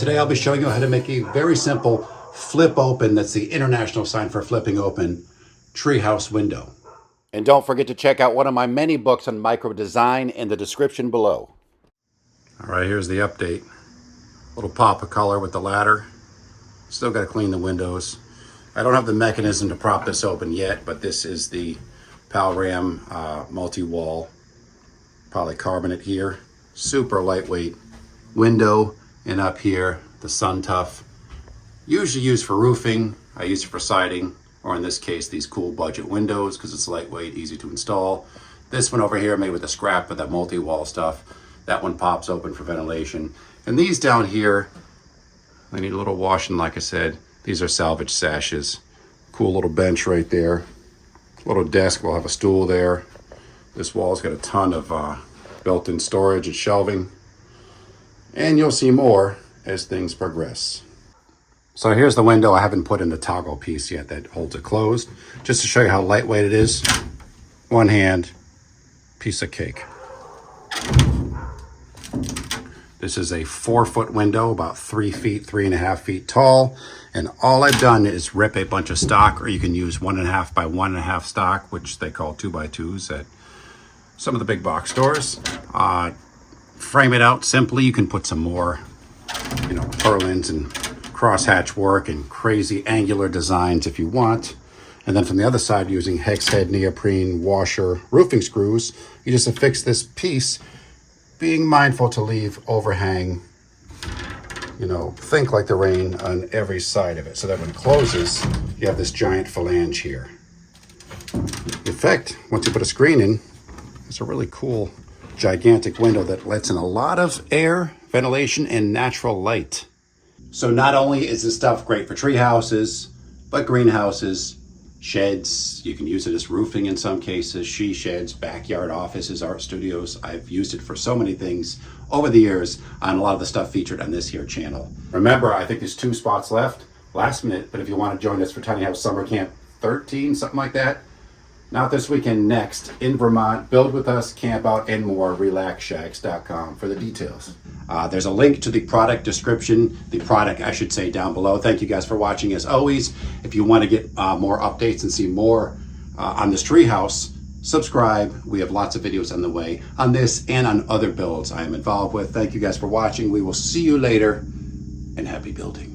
today I'll be showing you how to make a very simple flip open, that's the international sign for flipping open, treehouse window. And don't forget to check out one of my many books on micro design in the description below. All right, here's the update. Little pop of color with the ladder. Still got to clean the windows. I don't have the mechanism to prop this open yet, but this is the Palram multi-wall polycarbonate here. Super lightweight window, and up here the Suntuf, usually used for roofing. I use it for siding, or in this case these cool budget windows because it's lightweight, easy to install. This one over here made with the scrap of that multi-wall stuff. That one pops open for ventilation. And these down here, they need a little washing. Like I said, these are salvage sashes. Cool little bench right there. Little desk, we'll have a stool there. This wall's got a ton of built-in storage and shelving. And you'll see more as things progress. So here's the window. I haven't put in the toggle piece yet that holds it closed. Just to show you how lightweight it is. One hand, piece of cake. This is a 4-foot window, about 3 feet, 3.5 feet tall. And all I've done is rip a bunch of stock, or you can use 1.5 by 1.5 stock, which they call 2x2s at some of the big box stores. Frame it out simply. You can put some more, purlins and crosshatch work and crazy angular designs if you want. And then from the other side, using hex head neoprene washer roofing screws, you just affix this piece, being mindful to leave overhang, think like the rain on every side of it, so that when it closes, you have this giant phalange here. In effect, once you put a screen in, it's a really cool, gigantic window that lets in a lot of air, ventilation, and natural light. So not only is this stuff great for tree houses, but greenhouses, sheds. You can use it as roofing in some cases, she sheds, backyard offices, art studios. I've used it for so many things over the years on a lot of the stuff featured on this here channel. Remember, I think there's 2 spots left, last minute, but if you want to join us for Tiny House Summer Camp 13, something like that, not this weekend, next in Vermont. Build with us, camp out, and more. RelaxShacks.com for the details. There's a link to the product description, the product I should say, down below. Thank you guys for watching as always. If you want to get more updates and see more on this treehouse, subscribe. We have lots of videos on the way on this and on other builds I am involved with. Thank you guys for watching. We will see you later, and happy building.